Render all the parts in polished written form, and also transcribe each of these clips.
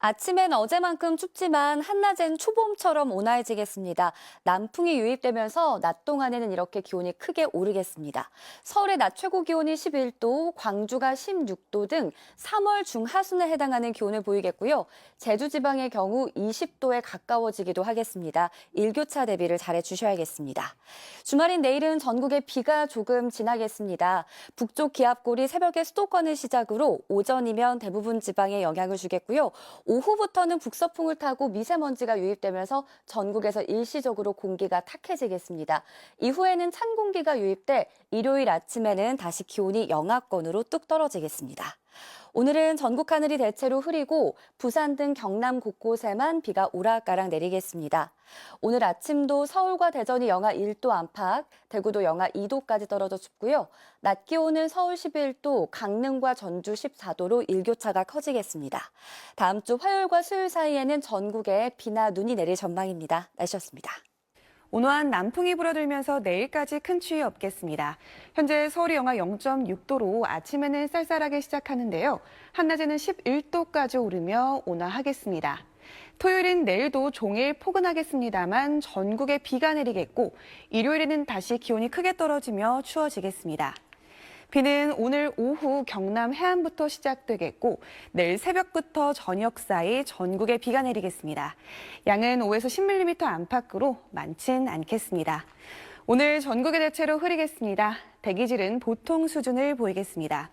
아침엔 어제만큼 춥지만 한낮엔 초봄처럼 온화해지겠습니다. 남풍이 유입되면서 낮 동안에는 이렇게 기온이 크게 오르겠습니다. 서울의 낮 최고 기온이 11도, 광주가 16도 등 3월 중하순에 해당하는 기온을 보이겠고요. 제주 지방의 경우 20도에 가까워지기도 하겠습니다. 일교차 대비를 잘해 주셔야겠습니다. 주말인 내일은 전국에 비가 조금 지나겠습니다. 북쪽 기압골이 새벽에 수도권을 시작으로 오전이면 대부분 지방에 영향을 주겠고요. 오후부터는 북서풍을 타고 미세먼지가 유입되면서 전국에서 일시적으로 공기가 탁해지겠습니다. 이후에는 찬 공기가 유입돼 일요일 아침에는 다시 기온이 영하권으로 뚝 떨어지겠습니다. 오늘은 전국 하늘이 대체로 흐리고 부산 등 경남 곳곳에만 비가 오락가락 내리겠습니다. 오늘 아침도 서울과 대전이 영하 1도 안팎, 대구도 영하 2도까지 떨어져 춥고요. 낮 기온은 서울 11도, 강릉과 전주 14도로 일교차가 커지겠습니다. 다음 주 화요일과 수요일 사이에는 전국에 비나 눈이 내릴 전망입니다. 날씨였습니다. 온화한 남풍이 불어들면서 내일까지 큰 추위 없겠습니다. 현재 서울이 영하 0.6도로 아침에는 쌀쌀하게 시작하는데요. 한낮에는 11도까지 오르며 온화하겠습니다. 토요일은 내일도 종일 포근하겠습니다만 전국에 비가 내리겠고 일요일에는 다시 기온이 크게 떨어지며 추워지겠습니다. 비는 오늘 오후 경남 해안부터 시작되겠고 내일 새벽부터 저녁 사이 전국에 비가 내리겠습니다. 양은 5에서 10mm 안팎으로 많진 않겠습니다. 오늘 전국에 대체로 흐리겠습니다. 대기질은 보통 수준을 보이겠습니다.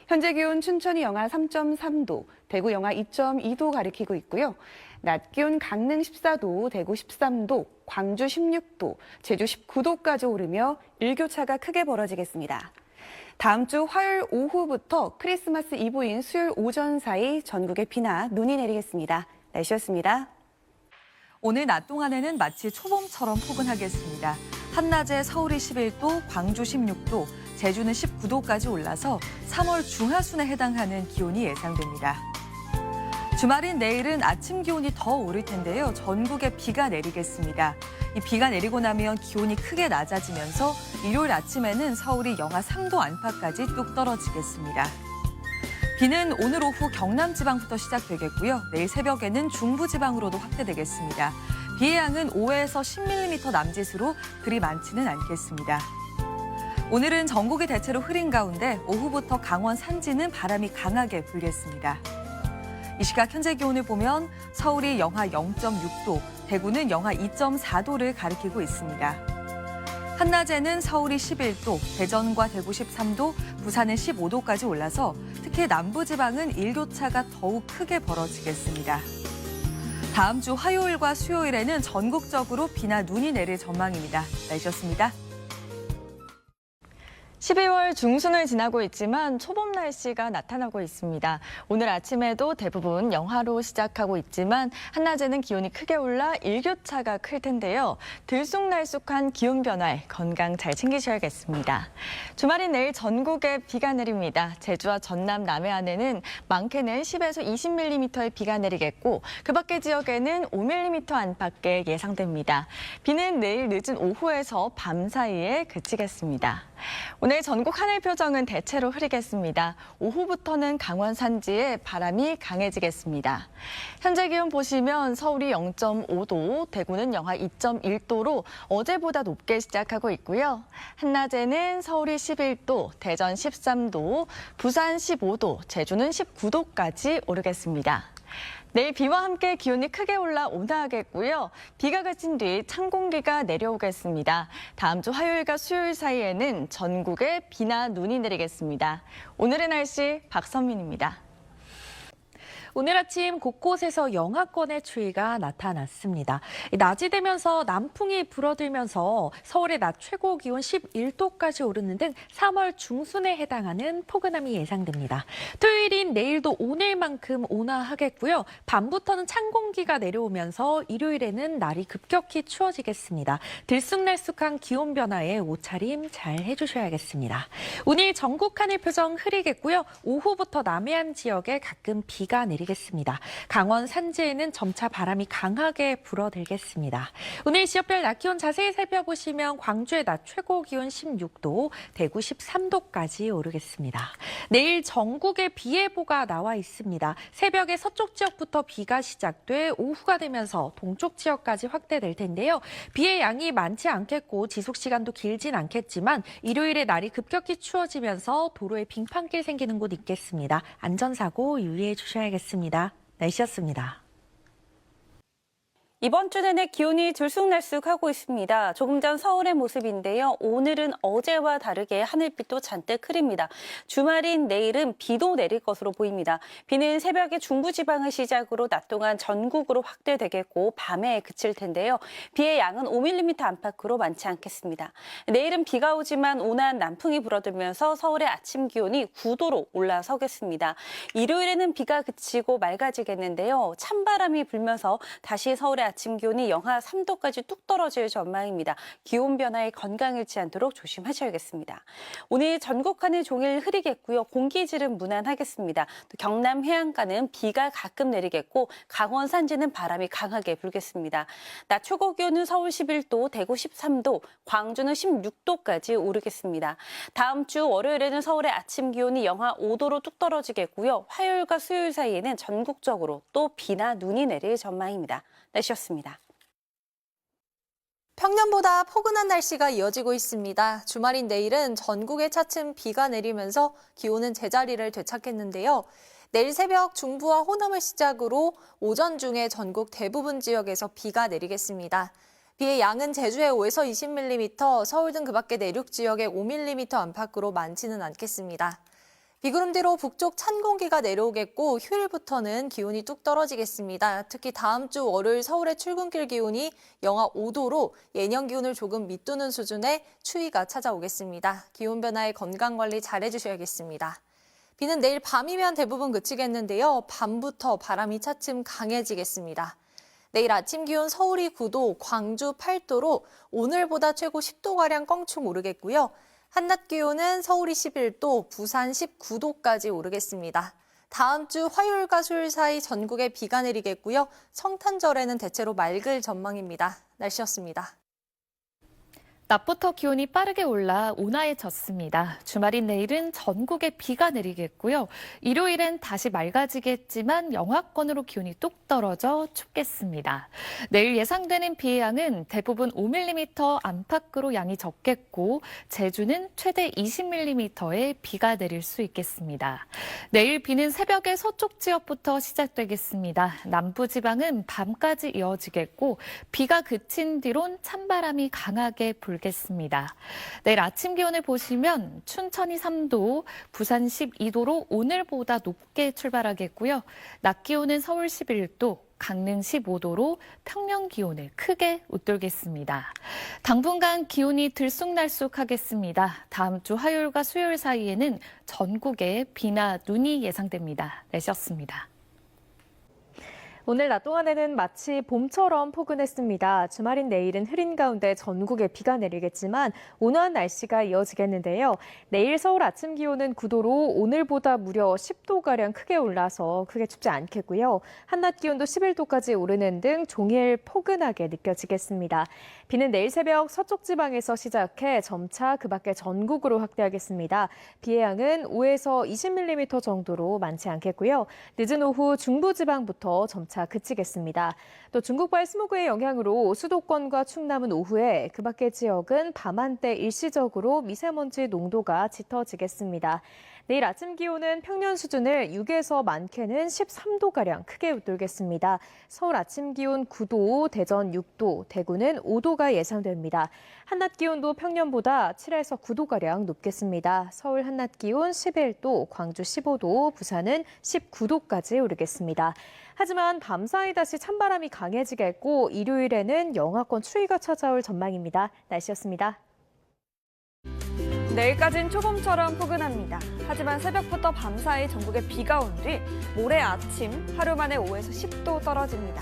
현재 기온 춘천이 영하 3.3도, 대구 영하 2.2도 가리키고 있고요. 낮 기온 강릉 14도, 대구 13도, 광주 16도, 제주 19도까지 오르며 일교차가 크게 벌어지겠습니다. 다음 주 화요일 오후부터 크리스마스 이브인 수요일 오전 사이 전국에 비나 눈이 내리겠습니다. 날씨였습니다. 오늘 낮 동안에는 마치 초봄처럼 포근하겠습니다. 한낮에 서울이 11도, 광주 16도, 제주는 19도까지 올라서 3월 중하순에 해당하는 기온이 예상됩니다. 주말인 내일은 아침 기온이 더 오를 텐데요. 전국에 비가 내리겠습니다. 이 비가 내리고 나면 기온이 크게 낮아지면서 일요일 아침에는 서울이 영하 3도 안팎까지 뚝 떨어지겠습니다. 비는 오늘 오후 경남 지방부터 시작되겠고요. 내일 새벽에는 중부 지방으로도 확대되겠습니다. 비의 양은 5에서 10mm 남짓으로 그리 많지는 않겠습니다. 오늘은 전국이 대체로 흐린 가운데 오후부터 강원 산지는 바람이 강하게 불겠습니다. 이 시각 현재 기온을 보면 서울이 영하 0.6도, 대구는 영하 2.4도를 가리키고 있습니다. 한낮에는 서울이 11도, 대전과 대구 13도, 부산은 15도까지 올라서 특히 남부지방은 일교차가 더욱 크게 벌어지겠습니다. 다음 주 화요일과 수요일에는 전국적으로 비나 눈이 내릴 전망입니다. 날씨였습니다. 12월 중순을 지나고 있지만 초봄 날씨가 나타나고 있습니다. 오늘 아침에도 대부분 영하로 시작하고 있지만 한낮에는 기온이 크게 올라 일교차가 클 텐데요. 들쑥날쑥한 기온 변화에 건강 잘 챙기셔야겠습니다. 주말인 내일 전국에 비가 내립니다. 제주와 전남 남해안에는 많게는 10에서 20mm의 비가 내리겠고 그 밖의 지역에는 5mm 안팎에 예상됩니다. 비는 내일 늦은 오후에서 밤 사이에 그치겠습니다. 오늘 전국 하늘 표정은 대체로 흐리겠습니다. 오후부터는 강원 산지에 바람이 강해지겠습니다. 현재 기온 보시면 서울이 0.5도, 대구는 영하 2.1도로 어제보다 높게 시작하고 있고요. 한낮에는 서울이 11도, 대전 13도, 부산 15도, 제주는 19도까지 오르겠습니다. 내일 비와 함께 기온이 크게 올라 온화하겠고요. 비가 그친 뒤 찬 공기가 내려오겠습니다. 다음 주 화요일과 수요일 사이에는 전국에 비나 눈이 내리겠습니다. 오늘의 날씨 박선민입니다. 오늘 아침 곳곳에서 영하권의 추위가 나타났습니다. 낮이 되면서 남풍이 불어들면서 서울의 낮 최고 기온 11도까지 오르는 등 3월 중순에 해당하는 포근함이 예상됩니다. 토요일인 내일도 오늘만큼 온화하겠고요. 밤부터는 찬 공기가 내려오면서 일요일에는 날이 급격히 추워지겠습니다. 들쑥날쑥한 기온 변화에 옷차림 잘 해주셔야겠습니다. 오늘 전국 하늘 표정 흐리겠고요. 오후부터 남해안 지역에 가끔 비가 내리겠습니다. 내리겠습니다. 강원 산지에는 점차 바람이 강하게 불어들겠습니다. 오늘 지역별 낮 기온 자세히 살펴보시면 광주의 낮 최고 기온 16도, 대구 13도까지 오르겠습니다. 내일 전국에 비 예보가 나와 있습니다. 새벽에 서쪽 지역부터 비가 시작돼 오후가 되면서 동쪽 지역까지 확대될 텐데요. 비의 양이 많지 않겠고 지속 시간도 길진 않겠지만 일요일에 날이 급격히 추워지면서 도로에 빙판길 생기는 곳 있겠습니다. 안전사고 유의해 주셔야겠습니다. 날씨였습니다. 이번 주 내내 기온이 들쑥날쑥하고 있습니다. 조금 전 서울의 모습인데요. 오늘은 어제와 다르게 하늘빛도 잔뜩 흐립니다. 주말인 내일은 비도 내릴 것으로 보입니다. 비는 새벽에 중부지방을 시작으로 낮 동안 전국으로 확대되겠고 밤에 그칠 텐데요. 비의 양은 5mm 안팎으로 많지 않겠습니다. 내일은 비가 오지만 온화한 남풍이 불어들면서 서울의 아침 기온이 9도로 올라서겠습니다. 일요일에는 비가 그치고 맑아지겠는데요. 찬바람이 불면서 다시 서울의 아침 기온이 영하 3도까지 뚝 떨어질 전망입니다. 기온 변화에 건강 잃지 않도록 조심하셔야겠습니다. 오늘 전국 하늘 종일 흐리겠고요. 공기질은 무난하겠습니다. 또 경남 해안가는 비가 가끔 내리겠고 강원 산지는 바람이 강하게 불겠습니다. 낮 최고 기온은 서울 11도, 대구 13도, 광주는 16도까지 오르겠습니다. 다음 주 월요일에는 서울의 아침 기온이 영하 5도로 뚝 떨어지겠고요. 화요일과 수요일 사이에는 전국적으로 또 비나 눈이 내릴 전망입니다. 날씨였습니다. 평년보다 포근한 날씨가 이어지고 있습니다. 주말인 내일은 전국에 차츰 비가 내리면서 기온은 제자리를 되찾겠는데요. 내일 새벽 중부와 호남을 시작으로 오전 중에 전국 대부분 지역에서 비가 내리겠습니다. 비의 양은 제주에 5에서 20mm, 서울 등 그 밖의 내륙 지역에 5mm 안팎으로 많지는 않겠습니다. 비구름 뒤로 북쪽 찬 공기가 내려오겠고 휴일부터는 기온이 뚝 떨어지겠습니다. 특히 다음 주 월요일 서울의 출근길 기온이 영하 5도로 예년 기온을 조금 밑도는 수준의 추위가 찾아오겠습니다. 기온 변화에 건강관리 잘해주셔야겠습니다. 비는 내일 밤이면 대부분 그치겠는데요. 밤부터 바람이 차츰 강해지겠습니다. 내일 아침 기온 서울이 9도, 광주 8도로 오늘보다 최고 10도가량 껑충 오르겠고요. 한낮 기온은 서울이 11도, 부산 19도까지 오르겠습니다. 다음 주 화요일과 수요일 사이 전국에 비가 내리겠고요. 성탄절에는 대체로 맑을 전망입니다. 날씨였습니다. 낮부터 기온이 빠르게 올라 온화해졌습니다. 주말인 내일은 전국에 비가 내리겠고요. 일요일엔 다시 맑아지겠지만 영하권으로 기온이 뚝 떨어져 춥겠습니다. 내일 예상되는 비의 양은 대부분 5mm 안팎으로 양이 적겠고 제주는 최대 20mm의 비가 내릴 수 있겠습니다. 내일 비는 새벽에 서쪽 지역부터 시작되겠습니다. 남부지방은 밤까지 이어지겠고 비가 그친 뒤론 찬바람이 강하게 불겠습니다. 내일 아침 기온을 보시면 춘천이 3도, 부산 12도로 오늘보다 높게 출발하겠고요. 낮 기온은 서울 11도, 강릉 15도로 평년 기온을 크게 웃돌겠습니다. 당분간 기온이 들쑥날쑥하겠습니다. 다음 주 화요일과 수요일 사이에는 전국에 비나 눈이 예상됩니다. 날씨였습니다. 오늘 낮 동안에는 마치 봄처럼 포근했습니다. 주말인 내일은 흐린 가운데 전국에 비가 내리겠지만 온화한 날씨가 이어지겠는데요. 내일 서울 아침 기온은 9도로 오늘보다 무려 10도가량 크게 올라서 크게 춥지 않겠고요. 한낮 기온도 11도까지 오르는 등 종일 포근하게 느껴지겠습니다. 비는 내일 새벽 서쪽 지방에서 시작해 점차 그 밖에 전국으로 확대하겠습니다. 비의 양은 5에서 20mm 정도로 많지 않겠고요. 늦은 오후 중부 지방부터 점차 그치겠습니다. 또 중국발 스모그의 영향으로 수도권과 충남은 오후에 그 밖의 지역은 밤한때 일시적으로 미세먼지 농도가 짙어지겠습니다. 내일 아침 기온은 평년 수준을 6에서 많게는 13도가량 크게 웃돌겠습니다. 서울 아침 기온 9도, 대전 6도, 대구는 5도가 예상됩니다. 한낮 기온도 평년보다 7에서 9도가량 높겠습니다. 서울 한낮 기온 11도, 광주 15도, 부산은 19도까지 오르겠습니다. 하지만 밤사이 다시 찬바람이 강해지겠고 일요일에는 영하권 추위가 찾아올 전망입니다. 날씨였습니다. 내일까지는 초봄처럼 포근합니다. 하지만 새벽부터 밤사이 전국에 비가 온 뒤 모레 아침 하루 만에 5에서 10도 떨어집니다.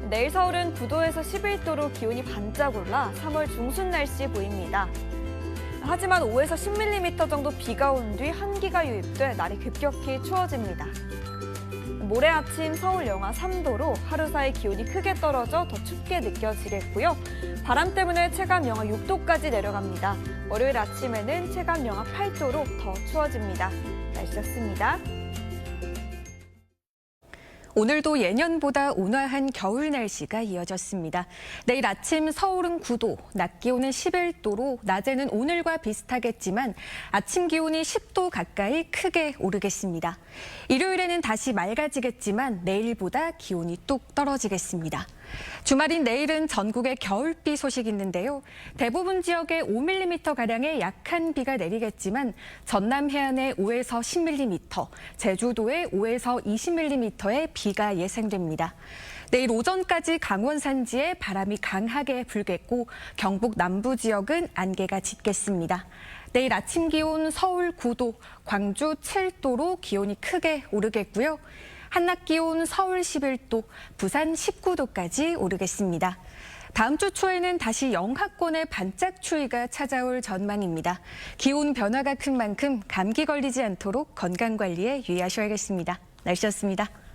내일 서울은 9도에서 11도로 기온이 반짝 올라 3월 중순 날씨 보입니다. 하지만 5에서 10mm 정도 비가 온 뒤 한기가 유입돼 날이 급격히 추워집니다. 모레 아침 서울 영하 3도로 하루 사이 기온이 크게 떨어져 더 춥게 느껴지겠고요. 바람 때문에 체감 영하 6도까지 내려갑니다. 월요일 아침에는 체감 영하 8도로 더 추워집니다. 날씨였습니다. 오늘도 예년보다 온화한 겨울 날씨가 이어졌습니다. 내일 아침 서울은 9도, 낮 기온은 11도로 낮에는 오늘과 비슷하겠지만 아침 기온이 10도 가까이 크게 오르겠습니다. 일요일에는 다시 맑아지겠지만 내일보다 기온이 뚝 떨어지겠습니다. 주말인 내일은 전국에 겨울비 소식이 있는데요. 대부분 지역에 5mm가량의 약한 비가 내리겠지만 전남 해안에 5에서 10mm, 제주도에 5에서 20mm의 비가 예상됩니다. 내일 오전까지 강원 산지에 바람이 강하게 불겠고 경북 남부 지역은 안개가 짙겠습니다. 내일 아침 기온 서울 9도, 광주 7도로 기온이 크게 오르겠고요. 한낮 기온 서울 11도, 부산 19도까지 오르겠습니다. 다음 주 초에는 다시 영하권의 반짝 추위가 찾아올 전망입니다. 기온 변화가 큰 만큼 감기 걸리지 않도록 건강 관리에 유의하셔야겠습니다. 날씨였습니다.